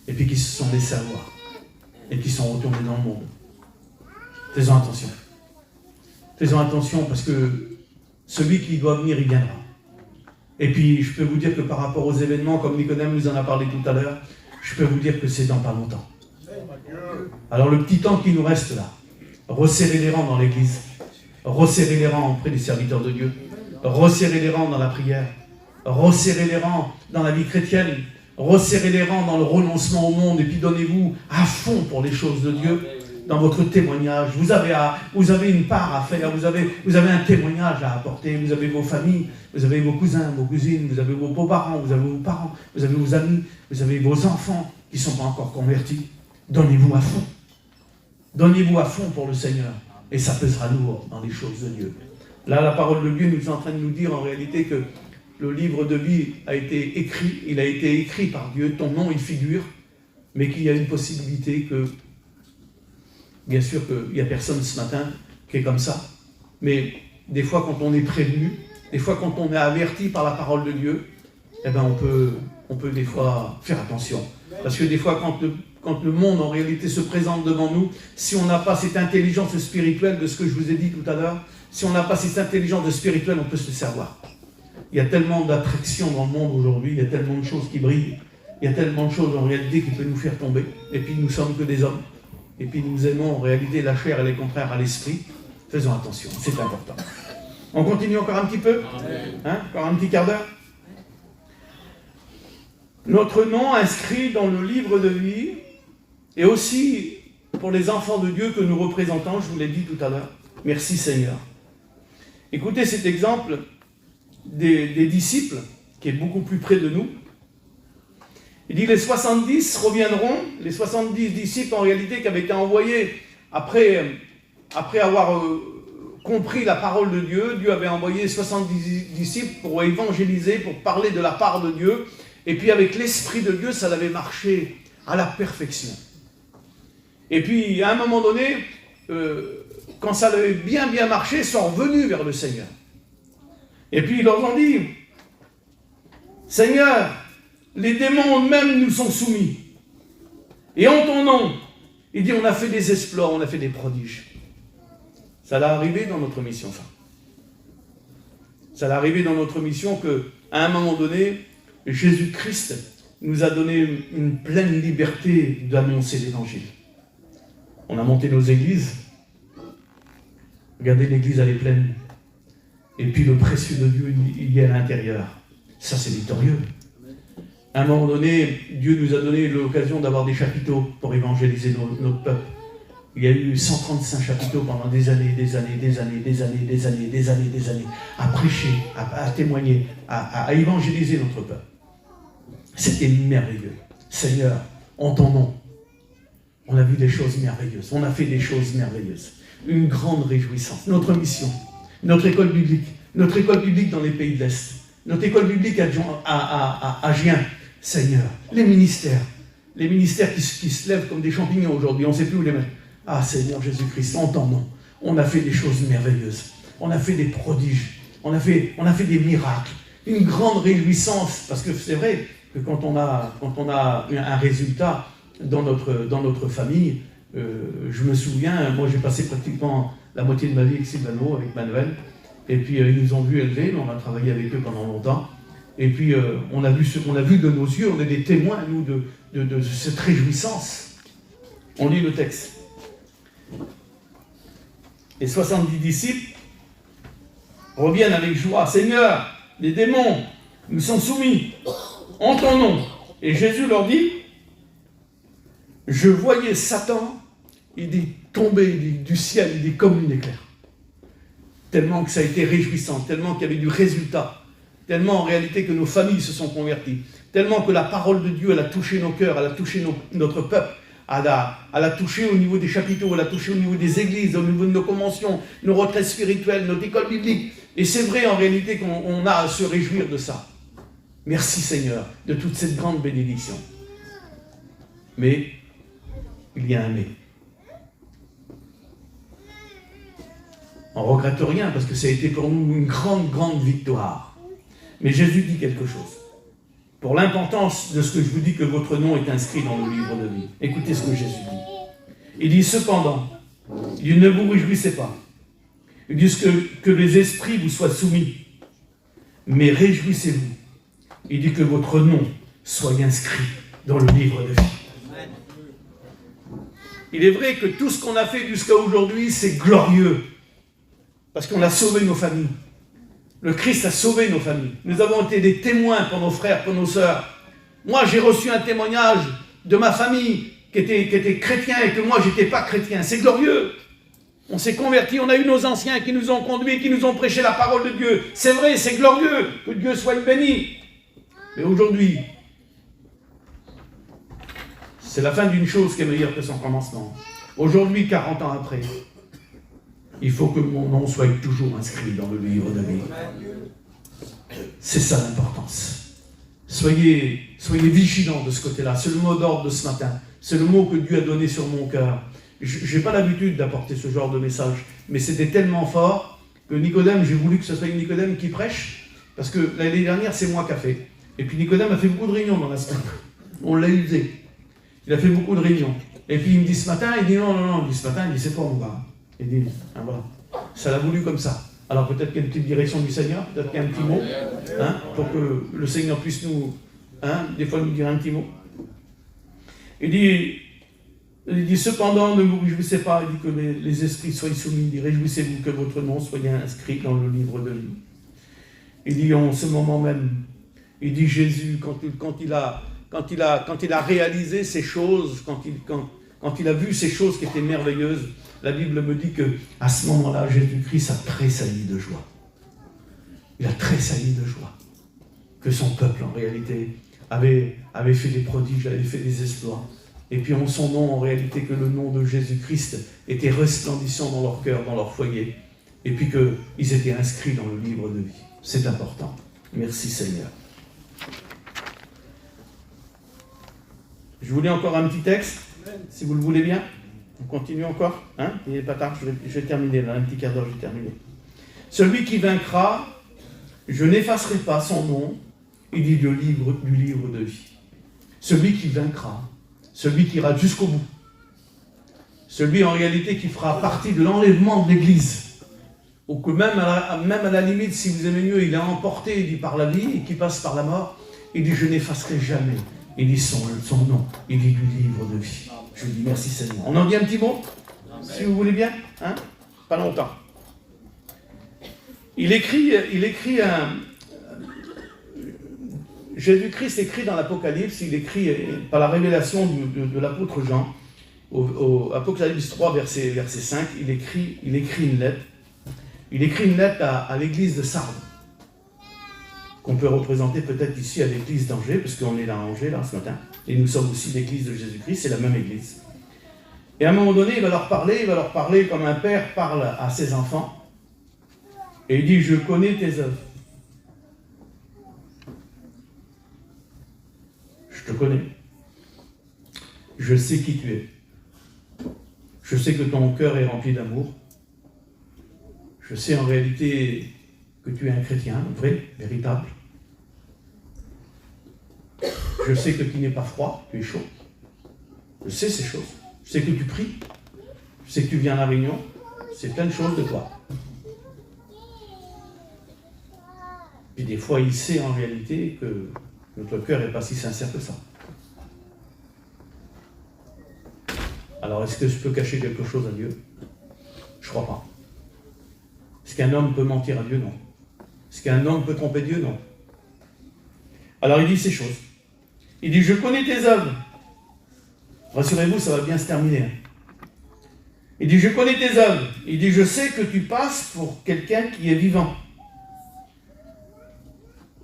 et puis qui se sont laissés avoir, et qui sont retournés dans le monde. Faisons attention. Faisons attention parce que celui qui doit venir, il viendra. Et puis, je peux vous dire que par rapport aux événements, comme Nicodème nous en a parlé tout à l'heure, je peux vous dire que c'est dans pas longtemps. Alors, le petit temps qui nous reste là, resserrez les rangs dans l'église, resserrez les rangs auprès des serviteurs de Dieu, resserrez les rangs dans la prière, resserrez les rangs dans la vie chrétienne, resserrez les rangs dans le renoncement au monde, et puis donnez-vous à fond pour les choses de Dieu, dans votre témoignage. Vous avez une part à faire, vous avez un témoignage à apporter, vous avez vos familles, vous avez vos cousins, vos cousines, vous avez vos beaux-parents, vous avez vos parents, vous avez vos amis, vous avez vos enfants qui ne sont pas encore convertis. Donnez-vous à fond. Donnez-vous à fond pour le Seigneur et ça pesera lourd dans les choses de Dieu. Là, la parole de Dieu nous est en train de nous dire en réalité que le livre de vie a été écrit, il a été écrit par Dieu, ton nom y figure, mais qu'il y a une possibilité que, bien sûr qu'il n'y a personne ce matin qui est comme ça, mais des fois quand on est prévenu, des fois quand on est averti par la parole de Dieu, eh ben on peut des fois faire attention. Parce que des fois quand le monde en réalité se présente devant nous, si on n'a pas cette intelligence spirituelle de ce que je vous ai dit tout à l'heure, si on n'a pas cette intelligence spirituelle, on peut se laisser avoir. Il y a tellement d'attractions dans le monde aujourd'hui, il y a tellement de choses qui brillent, il y a tellement de choses en réalité qui peuvent nous faire tomber. Et puis nous sommes que des hommes. Et puis nous aimons en réalité la chair, elle est contraire à l'esprit. Faisons attention, c'est important. On continue encore un petit peu, encore un petit quart d'heure. Notre nom inscrit dans le livre de vie, et aussi pour les enfants de Dieu que nous représentons, je vous l'ai dit tout à l'heure. Merci Seigneur. Écoutez cet exemple des disciples, qui est beaucoup plus près de nous. Il dit les 70 reviendront, les 70 disciples en réalité qui avaient été envoyés après avoir compris la parole de Dieu. Dieu avait envoyé 70 disciples pour évangéliser, pour parler de la part de Dieu. Et puis avec l'Esprit de Dieu, ça avait marché à la perfection. Et puis à un moment donné, quand ça avait bien marché, ils sont revenus vers le Seigneur. Et puis ils leur ont dit, Seigneur, les démons eux-mêmes nous sont soumis. Et en ton nom, il dit, on a fait des exploits, on a fait des prodiges. Ça l'a arrivé dans notre mission, ça. Ça l'a arrivé dans notre mission qu'à un moment donné, Jésus-Christ nous a donné une pleine liberté d'annoncer l'évangile. On a monté nos églises. Regardez, l'église, elle est pleine. Et puis le précieux de Dieu, il y est à l'intérieur. Ça, c'est victorieux. À un moment donné, Dieu nous a donné l'occasion d'avoir des chapiteaux pour évangéliser notre peuple. Il y a eu 135 chapiteaux pendant des années, à prêcher, à témoigner, à évangéliser notre peuple. C'était merveilleux. Seigneur, en ton nom, on a vu des choses merveilleuses. On a fait des choses merveilleuses. Une grande réjouissance. Notre mission, notre école biblique dans les pays de l'Est, notre école biblique à Gien, Seigneur, les ministères qui se lèvent comme des champignons aujourd'hui, on ne sait plus où les mettre. Ah Seigneur Jésus-Christ, en ton nom, on a fait des choses merveilleuses. On a fait des prodiges. On a fait des miracles. Une grande réjouissance, parce que c'est vrai que quand on a un résultat dans notre famille, je me souviens, moi j'ai passé pratiquement la moitié de ma vie avec Sylvano, avec Manuel, et puis ils nous ont vu élever, on a travaillé avec eux pendant longtemps, et puis on a vu de nos yeux, on est des témoins, nous, de cette réjouissance. On lit le texte. Les 70 disciples reviennent avec joie. Seigneur, les démons nous sont soumis en ton nom. Et Jésus leur dit, je voyais Satan, il dit, tomber du ciel, il dit, comme une éclair. Tellement que ça a été réjouissant, tellement qu'il y avait du résultat, tellement en réalité que nos familles se sont converties, tellement que la parole de Dieu, elle a touché nos cœurs, elle a touché notre peuple, elle a touché au niveau des chapiteaux, elle a touché au niveau des églises, au niveau de nos conventions, nos retraites spirituelles, notre école biblique. Et c'est vrai en réalité qu'on a à se réjouir de ça. Merci Seigneur de toute cette grande bénédiction. Mais il y a un mais. On ne regrette rien parce que ça a été pour nous une grande victoire. Mais Jésus dit quelque chose. Pour l'importance de ce que je vous dis que votre nom est inscrit dans le livre de vie. Écoutez ce que Jésus dit. Il dit cependant, il dit, ne vous réjouissez pas. Il dit que les esprits vous soient soumis. Mais réjouissez-vous. Il dit que votre nom soit inscrit dans le livre de vie. Il est vrai que tout ce qu'on a fait jusqu'à aujourd'hui, c'est glorieux. Parce qu'on a sauvé nos familles. Le Christ a sauvé nos familles. Nous avons été des témoins pour nos frères, pour nos sœurs. Moi, j'ai reçu un témoignage de ma famille étaient chrétiens et que moi, je n'étais pas chrétien. C'est glorieux. On s'est convertis, on a eu nos anciens qui nous ont conduits, qui nous ont prêché la parole de Dieu. C'est vrai, c'est glorieux. Que Dieu soit béni. Mais aujourd'hui, c'est la fin d'une chose qui est meilleure que son commencement. Aujourd'hui, 40 ans après, il faut que mon nom soit toujours inscrit dans le livre de vie. C'est ça l'importance. Soyez vigilants de ce côté-là. C'est le mot d'ordre de ce matin. C'est le mot que Dieu a donné sur mon cœur. Je n'ai pas l'habitude d'apporter ce genre de message, mais c'était tellement fort que Nicodème, j'ai voulu que ce soit Nicodème qui prêche, parce que l'année dernière, c'est moi qui a fait. Et puis Nicodème a fait beaucoup de réunions dans la semaine. On l'a usé. Il a fait beaucoup de réunions. Et puis il me dit ce matin, il dit non. Il dit ce matin, il dit c'est fort mon gars. Il dit, ah, voilà. Ça l'a voulu comme ça. Alors peut-être qu'il y a une petite direction du Seigneur, peut-être qu'il y a un petit mot, pour que le Seigneur puisse nous, des fois nous dire un petit mot. Il dit cependant, ne vous réjouissez pas, il dit que les esprits soient soumis, il dit réjouissez-vous que votre nom soit inscrit dans le livre de vie. Il dit en ce moment même, il dit Jésus, quand il a réalisé ces choses, quand il a vu ces choses qui étaient merveilleuses, la Bible me dit qu'à ce moment-là, Jésus-Christ a tressailli de joie. Il a tressailli de joie. Que son peuple, en réalité, avait fait des prodiges, avait fait des exploits. Et puis en son nom, en réalité, que le nom de Jésus-Christ était resplendissant dans leur cœur, dans leur foyer. Et puis qu'ils étaient inscrits dans le livre de vie. C'est important. Merci Seigneur. Je vous lis encore un petit texte, si vous le voulez bien. On continue encore, il n'est pas tard, je vais terminer, là, un petit quart d'heure, je vais terminer. Celui qui vaincra, je n'effacerai pas son nom, il dit du livre de vie. Celui qui vaincra, celui qui ira jusqu'au bout, celui en réalité qui fera partie de l'enlèvement de l'Église, ou que même à la limite, si vous aimez mieux, il est emporté, il dit par la vie, et qui passe par la mort, il dit je n'effacerai jamais, il dit son nom, il dit du livre de vie. Je lui dis merci Seigneur. On en dit un petit mot, si vous voulez bien, pas longtemps. Il écrit Jésus-Christ écrit dans l'Apocalypse, il écrit par la révélation de l'apôtre Jean, au Apocalypse 3, verset 5, il écrit une lettre. Il écrit une lettre à l'église de Sardes, qu'on peut représenter peut-être ici à l'église d'Angers, parce qu'on est là à Angers, là, ce matin, et nous sommes aussi l'église de Jésus-Christ, c'est la même église. Et à un moment donné, il va leur parler comme un père parle à ses enfants, et il dit, je connais tes œuvres. Je te connais. Je sais qui tu es. Je sais que ton cœur est rempli d'amour. Je sais en réalité que tu es un chrétien, vrai, véritable. Je sais que tu n'es pas froid, tu es chaud. Je sais ces choses. Je sais que tu pries. Je sais que tu viens à la réunion. C'est plein de choses de toi. Puis des fois, il sait en réalité que notre cœur n'est pas si sincère que ça. Alors, est-ce que je peux cacher quelque chose à Dieu? Je ne crois pas. Est-ce qu'un homme peut mentir à Dieu? Non. Est-ce qu'un homme peut tromper Dieu? Non. Alors, il dit ces choses. Il dit, je connais tes œuvres. Rassurez-vous, ça va bien se terminer. Il dit, je connais tes œuvres. Il dit, je sais que tu passes pour quelqu'un qui est vivant.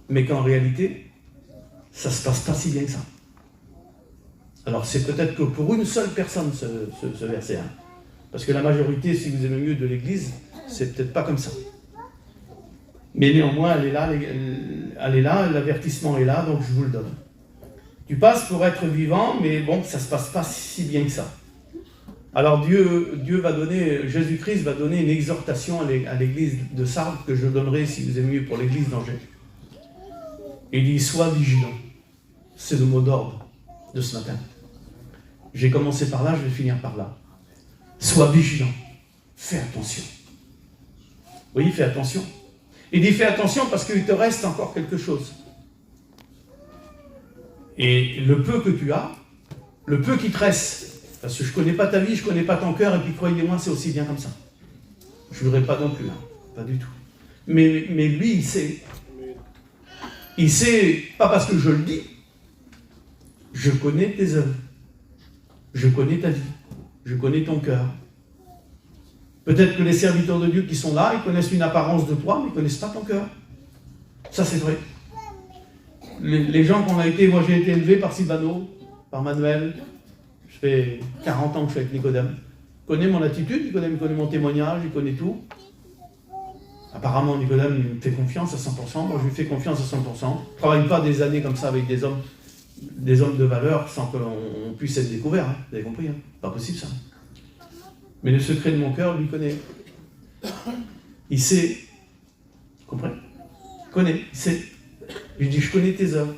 Mais qu'en réalité, ça ne se passe pas si bien que ça. Alors c'est peut-être que pour une seule personne ce verset. Parce que la majorité, si vous aimez mieux, de l'Église, c'est peut-être pas comme ça. Mais néanmoins, elle est là, l'avertissement est là, donc je vous le donne. Tu passes pour être vivant, mais bon, ça ne se passe pas si bien que ça. Alors Dieu va donner, Jésus-Christ va donner une exhortation à l'église de Sardes, que je donnerai, si vous aimez mieux, pour l'église d'Angers. Il dit, sois vigilant. C'est le mot d'ordre de ce matin. J'ai commencé par là, je vais finir par là. Sois vigilant. Fais attention. Oui, fais attention. Il dit, fais attention parce qu'il te reste encore quelque chose. Et le peu que tu as, le peu qui te reste, parce que je ne connais pas ta vie, je ne connais pas ton cœur, et puis croyez-moi, c'est aussi bien comme ça. Je ne voudrais pas non plus, pas du tout. Mais lui, il sait. Il sait, pas parce que je le dis, je connais tes œuvres. Je connais ta vie. Je connais ton cœur. Peut-être que les serviteurs de Dieu qui sont là, ils connaissent une apparence de toi, mais ils ne connaissent pas ton cœur. Ça, c'est vrai. Les gens qu'on a été... Moi, j'ai été élevé par Sylvano, par Manuel. Je fais 40 ans que je suis avec Nicodème. Il connaît mon attitude, il connaît mon témoignage, il connaît tout. Apparemment, Nicodème il me fait confiance à 100%. Moi, je lui fais confiance à 100%. Je ne travaille pas des années comme ça avec des hommes de valeur sans qu'on puisse être découvert. Hein. Vous avez compris, hein? Pas possible, ça. Mais le secret de mon cœur, lui connaît. Il sait. Vous comprenez? Il connaît, il sait. Je lui dis, je connais tes œuvres.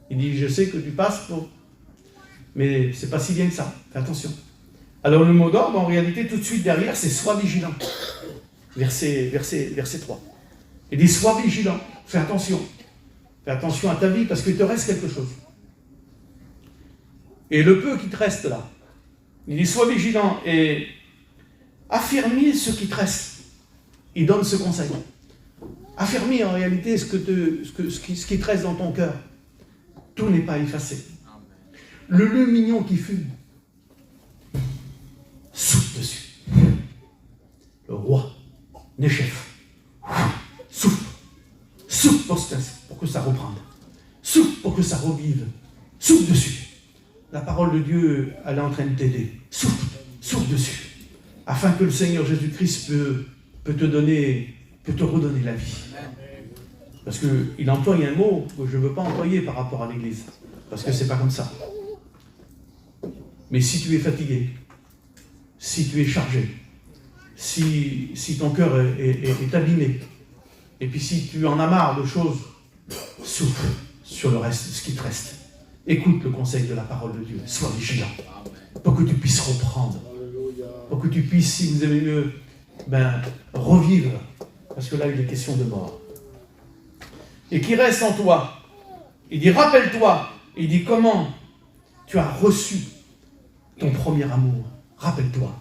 Il dit, je sais que tu passes pour... Mais c'est pas si bien que ça. Fais attention. Alors le mot d'ordre, en réalité, tout de suite derrière, c'est « sois vigilant ». Verset 3. Il dit « sois vigilant ». Fais attention. Fais attention à ta vie parce qu'il te reste quelque chose. Et le peu qui te reste là, il dit « sois vigilant et affermis ce qui te reste ». Il donne ce conseil. Affermis en réalité ce qui te reste dans ton cœur. Tout n'est pas effacé. Le lumignon qui fume, souffle dessus. Le roi, Néchef, souffle. Souffle pour que ça reprenne. Souffle pour que ça revive. Souffle dessus. La parole de Dieu, elle est en train de t'aider. Souffle dessus. Afin que le Seigneur Jésus-Christ peut te redonner la vie. Parce qu'il emploie un mot que je ne veux pas employer par rapport à l'Église. Parce que c'est pas comme ça. Mais si tu es fatigué, si tu es chargé, si ton cœur est abîmé, et puis si tu en as marre de choses, souffle sur le reste, ce qui te reste. Écoute le conseil de la parole de Dieu. Sois vigilant. Pour que tu puisses reprendre. Pour que tu puisses, si vous aimez mieux, revivre. Parce que là, il est question de mort. Et qui reste en toi. Il dit, rappelle-toi. Il dit, comment tu as reçu ton premier amour. Rappelle-toi.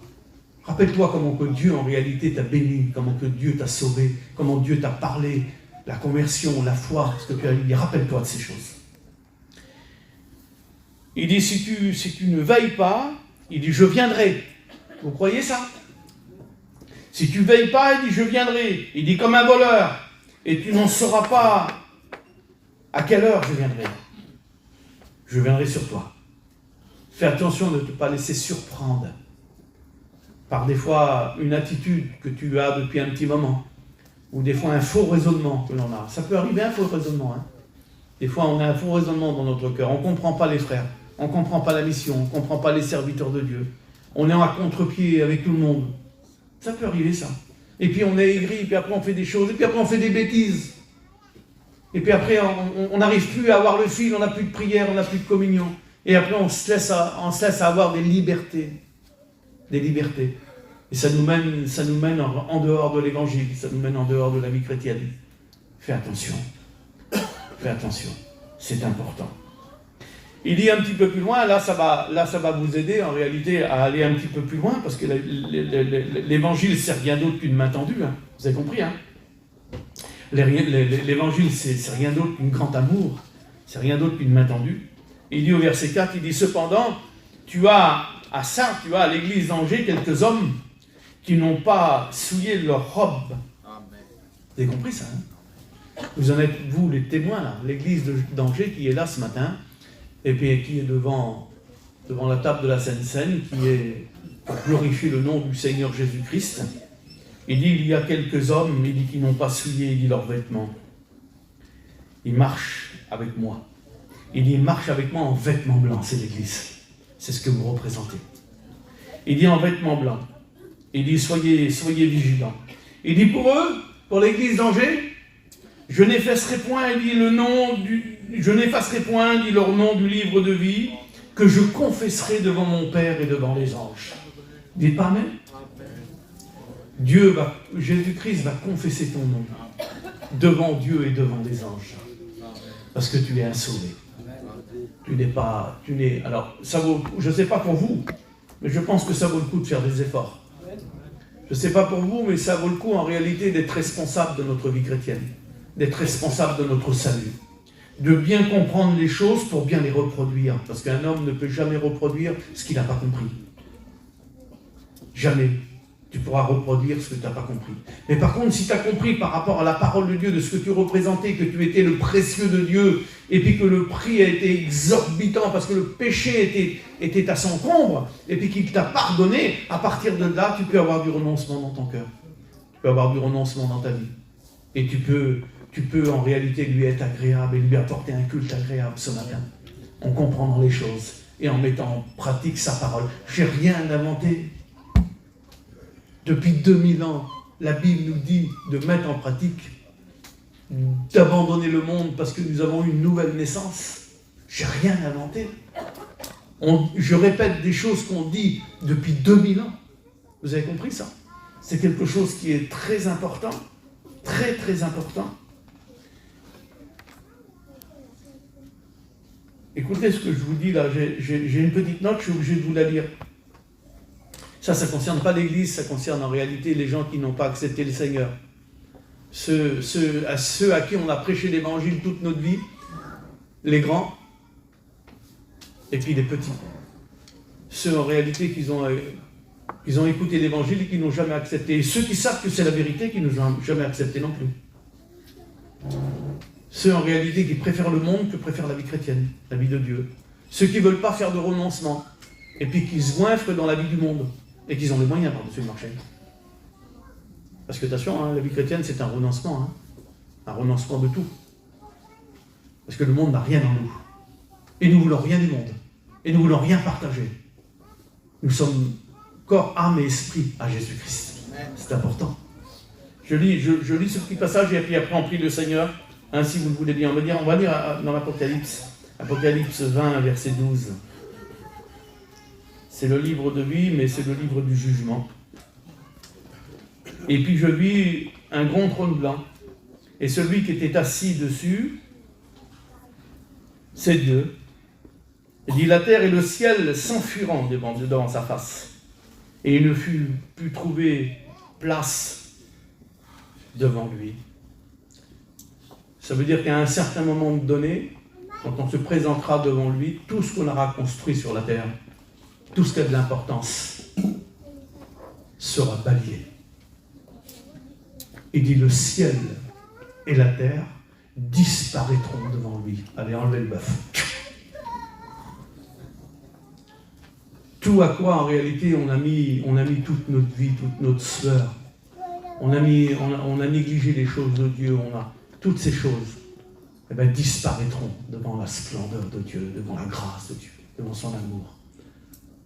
Rappelle-toi comment que Dieu, en réalité, t'a béni, comment que Dieu t'a sauvé, comment Dieu t'a parlé, la conversion, la foi, ce que tu as dit. Rappelle-toi de ces choses. Il dit, si tu ne veilles pas, il dit, je viendrai. Vous croyez ça? Si tu ne veilles pas, il dit, je viendrai. Il dit, comme un voleur. Et tu n'en sauras pas à quelle heure je viendrai. Je viendrai sur toi. Fais attention de ne pas laisser surprendre par des fois une attitude que tu as depuis un petit moment, ou des fois un faux raisonnement que l'on a. Ça peut arriver un faux raisonnement. Hein. Des fois on a un faux raisonnement dans notre cœur. On ne comprend pas les frères, on ne comprend pas la mission, on ne comprend pas les serviteurs de Dieu. On est à contre-pied avec tout le monde. Ça peut arriver ça. Et puis on est aigri, et puis après on fait des choses, et puis après on fait des bêtises. Et puis après on n'arrive plus à avoir le fil, on n'a plus de prière, on n'a plus de communion. Et après, on se laisse à avoir des libertés. Des libertés. Et ça nous mène en dehors de l'évangile. Ça nous mène en dehors de la vie chrétienne. Fais attention. Fais attention. C'est important. Il dit un petit peu plus loin, là ça va vous aider en réalité à aller un petit peu plus loin, parce que l'évangile, c'est rien d'autre qu'une main tendue. Hein. Vous avez compris, hein? L'évangile, c'est rien d'autre qu'un grand amour. C'est rien d'autre qu'une main tendue. Il dit au verset 4, il dit, cependant, tu as à l'église d'Angers quelques hommes qui n'ont pas souillé leur robe. Amen. Vous avez compris ça, hein? Vous en êtes, vous, les témoins, là, l'église d'Angers qui est là ce matin, et puis qui est devant la table de la Sainte Seine, qui est pour glorifier le nom du Seigneur Jésus-Christ. Il dit, il y a quelques hommes, il dit, qui n'ont pas souillé, il dit, leurs vêtements. Ils marchent avec moi. Il dit, marche avec moi en vêtements blancs, c'est l'église. C'est ce que vous représentez. Il dit en vêtements blancs. Il dit, soyez vigilants. Il dit, pour eux, pour l'église d'Angers, je n'effacerai point, il dit, je n'effacerai point, dit leur nom du livre de vie, que je confesserai devant mon Père et devant les anges. Dites pas amen. Jésus-Christ va confesser ton nom devant Dieu et devant les anges. Parce que tu es un sauvé. Alors, ça vaut, je ne sais pas pour vous, mais je pense que ça vaut le coup de faire des efforts. Je ne sais pas pour vous, mais ça vaut le coup en réalité d'être responsable de notre vie chrétienne, d'être responsable de notre salut, de bien comprendre les choses pour bien les reproduire. Parce qu'un homme ne peut jamais reproduire ce qu'il n'a pas compris. Jamais. Tu pourras reproduire ce que tu n'as pas compris. Mais par contre, si tu as compris par rapport à la parole de Dieu, de ce que tu représentais, que tu étais le précieux de Dieu, et puis que le prix a été exorbitant parce que le péché était à son comble, et puis qu'il t'a pardonné, à partir de là, tu peux avoir du renoncement dans ton cœur. Tu peux avoir du renoncement dans ta vie. Et tu peux en réalité lui être agréable et lui apporter un culte agréable ce matin, en comprenant les choses et en mettant en pratique sa parole. Je n'ai rien inventé. Depuis 2000 ans, la Bible nous dit de mettre en pratique, d'abandonner le monde parce que nous avons une nouvelle naissance. Je n'ai rien inventé. Je répète des choses qu'on dit depuis 2000 ans. Vous avez compris ça? C'est quelque chose qui est très important, très très important. Écoutez ce que je vous dis là, j'ai une petite note, je suis obligé de vous la lire. Ça ne concerne pas l'Église, ça concerne en réalité les gens qui n'ont pas accepté le Seigneur. Ceux à qui on a prêché l'Évangile toute notre vie, les grands, et puis les petits. Ceux en réalité qui ont écouté l'Évangile et qui n'ont jamais accepté. Et ceux qui savent que c'est la vérité, qui n'ont jamais accepté non plus. Ceux en réalité qui préfèrent le monde que préfèrent la vie chrétienne, la vie de Dieu. Ceux qui ne veulent pas faire de renoncement, et puis qui se goinfrent dans la vie du monde. Et qu'ils ont les moyens par-dessus le marché. Parce que attention, hein, la vie chrétienne, c'est un renoncement. Un renoncement de tout. Parce que le monde n'a rien en nous. Et nous ne voulons rien du monde. Et nous ne voulons rien partager. Nous sommes corps, âme et esprit à Jésus-Christ. C'est important. Je lis ce petit passage et puis après on prie le Seigneur. Hein, si vous le voulez bien. On va lire dans l'Apocalypse. Apocalypse 20, verset 12. C'est le livre de vie, mais c'est le livre du jugement. Et puis je vis un grand trône blanc, et celui qui était assis dessus, c'est Dieu. Il dit, la terre et le ciel s'enfuiront devant sa face, et il ne fut pu trouver place devant lui. Ça veut dire qu'à un certain moment donné, quand on se présentera devant lui, tout ce qu'on aura construit sur la terre, tout ce qui a de l'importance sera balayé. Il dit, le ciel et la terre disparaîtront devant lui. Allez, enlevez le bœuf. Tout à quoi, en réalité, on a mis toute notre vie, toute notre sueur. On a négligé les choses de Dieu. Toutes ces choses disparaîtront devant la splendeur de Dieu, devant la grâce de Dieu, devant son amour.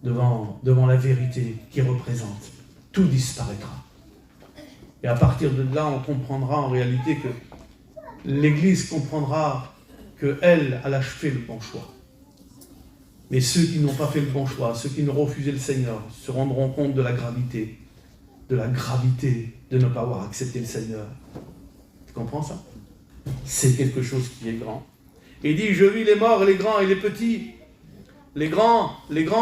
Devant la vérité qu'il représente. Tout disparaîtra. Et à partir de là, on comprendra en réalité que l'Église comprendra qu'elle a fait le bon choix. Mais ceux qui n'ont pas fait le bon choix, ceux qui n'ont refusé le Seigneur, se rendront compte de la gravité de ne pas avoir accepté le Seigneur. Tu comprends ça? C'est quelque chose qui est grand. Et il dit, je vis les morts, les grands et les petits. Les grands,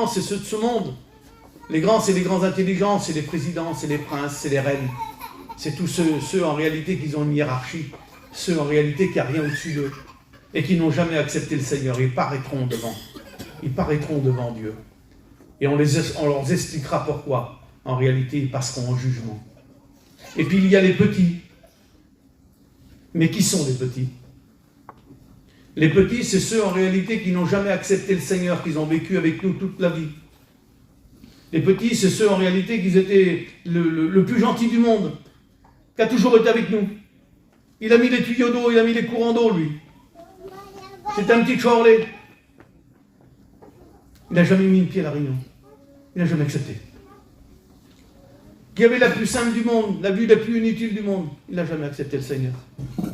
c'est ceux de ce monde. Les grands, c'est les grands intelligents, c'est les présidents, c'est les princes, c'est les reines. C'est tous ceux en réalité qui ont une hiérarchie. Ceux en réalité qui n'ont rien au-dessus d'eux. Et qui n'ont jamais accepté le Seigneur. Ils paraîtront devant Dieu. Et on leur expliquera pourquoi. En réalité, ils passeront en jugement. Et puis il y a les petits. Mais qui sont les petits? Les petits, c'est ceux en réalité qui n'ont jamais accepté le Seigneur, qui ont vécu avec nous toute la vie. Les petits, c'est ceux en réalité qui étaient le plus gentil du monde, qui a toujours été avec nous. Il a mis les tuyaux d'eau, il a mis les courants d'eau, lui. C'était un petit chorlé. Il n'a jamais mis une pied à la Réunion. Il n'a jamais accepté. Qui avait la plus simple du monde, la vue la plus inutile du monde, il n'a jamais accepté le Seigneur.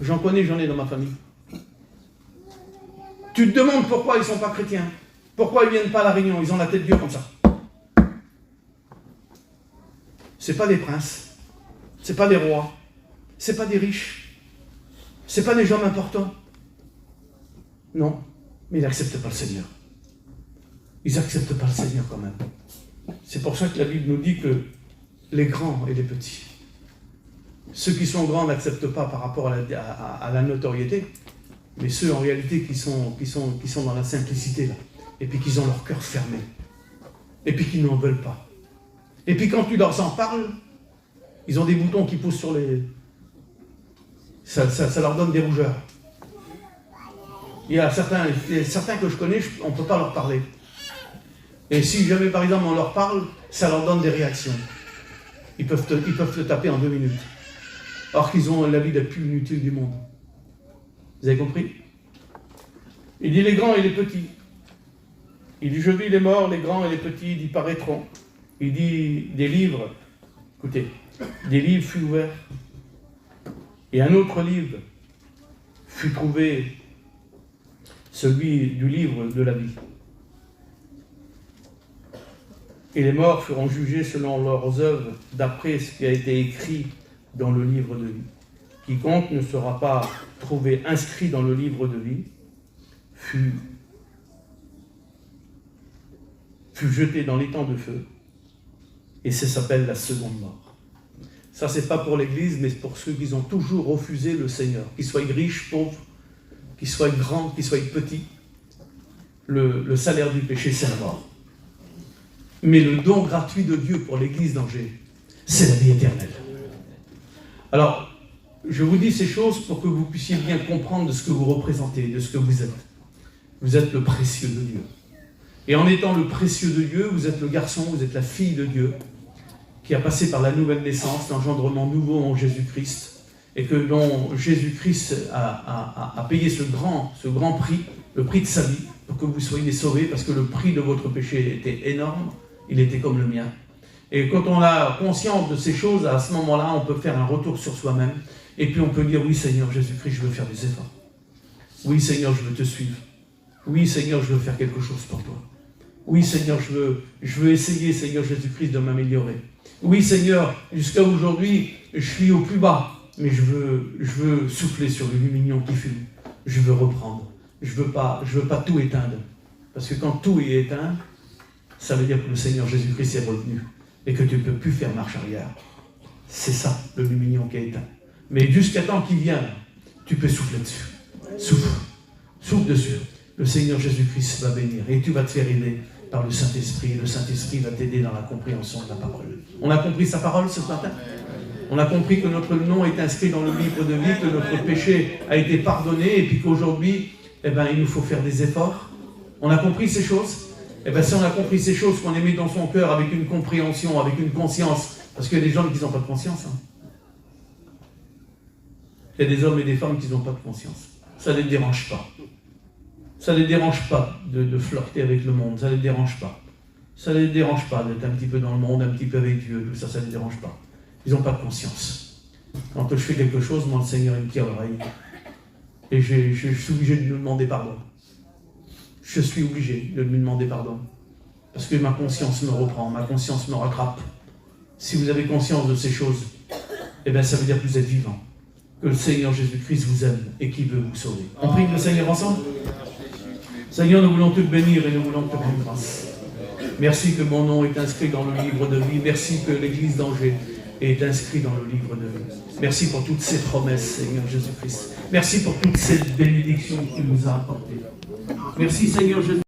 J'en connais, j'en ai dans ma famille. Tu te demandes pourquoi ils ne sont pas chrétiens. Pourquoi ils ne viennent pas à la Réunion. Ils ont la tête dure comme ça. Ce n'est pas des princes. Ce n'est pas des rois. Ce n'est pas des riches. Ce n'est pas des hommes importants. Non. Mais ils n'acceptent pas le Seigneur. Ils n'acceptent pas le Seigneur quand même. C'est pour ça que la Bible nous dit que les grands et les petits, ceux qui sont grands n'acceptent pas par rapport à la notoriété, mais ceux en réalité qui sont dans la simplicité, là, et puis qui ont leur cœur fermé, et puis qui n'en veulent pas. Et puis quand tu leur en parles, ils ont des boutons qui poussent sur les... Ça leur donne des rougeurs. Il y a certains que je connais, on ne peut pas leur parler. Et si jamais par exemple on leur parle, ça leur donne des réactions. Ils peuvent te taper en 2 minutes. Alors qu'ils ont la vie la plus inutile du monde. Vous avez compris? Il dit les grands et les petits. Il dit je vis les morts, les grands et les petits, ils disparaîtront. Il dit des livres, écoutez, des livres furent ouverts. Et un autre livre fut trouvé, celui du livre de la vie. Et les morts feront jugés selon leurs œuvres, d'après ce qui a été écrit dans le livre de vie. Quiconque ne sera pas trouvé inscrit dans le livre de vie fut jeté dans l'étang de feu. Et ça s'appelle la seconde mort. Ça, c'est pas pour l'Église, mais pour ceux qui ont toujours refusé le Seigneur. Qu'ils soient riches, pauvres, qu'ils soient grands, qu'ils soient petits. Le salaire du péché, c'est la mort. Mais le don gratuit de Dieu pour l'Église d'Angers, c'est la vie éternelle. Alors, je vous dis ces choses pour que vous puissiez bien comprendre de ce que vous représentez, de ce que vous êtes. Vous êtes le précieux de Dieu. Et en étant le précieux de Dieu, vous êtes le garçon, vous êtes la fille de Dieu, qui a passé par la nouvelle naissance, l'engendrement nouveau en Jésus-Christ, et que dont Jésus-Christ a payé ce grand prix, le prix de sa vie, pour que vous soyez sauvés, parce que le prix de votre péché était énorme, il était comme le mien. Et quand on a conscience de ces choses, à ce moment-là, on peut faire un retour sur soi-même, et puis on peut dire, oui Seigneur Jésus-Christ, je veux faire des efforts. Oui Seigneur, je veux te suivre. Oui Seigneur, je veux faire quelque chose pour toi. Oui Seigneur, je veux essayer, Seigneur Jésus-Christ, de m'améliorer. Oui Seigneur, jusqu'à aujourd'hui, je suis au plus bas, mais je veux souffler sur le lumignon qui fume. Je veux reprendre. Je veux pas tout éteindre. Parce que quand tout est éteint, ça veut dire que le Seigneur Jésus-Christ est revenu et que tu ne peux plus faire marche arrière. C'est ça, le lumignon qui est éteint. Mais jusqu'à temps qu'il vienne, tu peux souffler dessus. Souffle dessus. Le Seigneur Jésus-Christ va bénir et tu vas te faire aider par le Saint-Esprit. Le Saint-Esprit va t'aider dans la compréhension de la parole. On a compris sa parole ce matin? On a compris que notre nom est inscrit dans le livre de vie, que notre péché a été pardonné et puis qu'aujourd'hui, il nous faut faire des efforts. On a compris ces choses? Si on a compris ces choses, qu'on les met dans son cœur avec une compréhension, avec une conscience, parce qu'il y a des gens qui n'ont pas de conscience. Il y a des hommes et des femmes qui n'ont pas de conscience. Ça ne les dérange pas. Ça ne les dérange pas de flirter avec le monde, ça ne les dérange pas. Ça ne les dérange pas d'être un petit peu dans le monde, un petit peu avec Dieu, tout ça, ça ne les dérange pas. Ils n'ont pas de conscience. Quand je fais quelque chose, moi, le Seigneur, il me tire l'oreille. Et je suis obligé de lui demander pardon. Je suis obligé de lui demander pardon. Parce que ma conscience me reprend, ma conscience me rattrape. Si vous avez conscience de ces choses, ça veut dire que vous êtes vivant. Que le Seigneur Jésus-Christ vous aime et qu'il veut vous sauver. On prie le Seigneur ensemble? Seigneur, nous voulons te bénir et nous voulons te rendre grâce. Merci que mon nom est inscrit dans le livre de vie. Merci que l'Église d'Angers est inscrite dans le livre de vie. Merci pour toutes ces promesses, Seigneur Jésus-Christ. Merci pour toutes ces bénédictions que tu nous as apportées. Merci, Seigneur Jésus.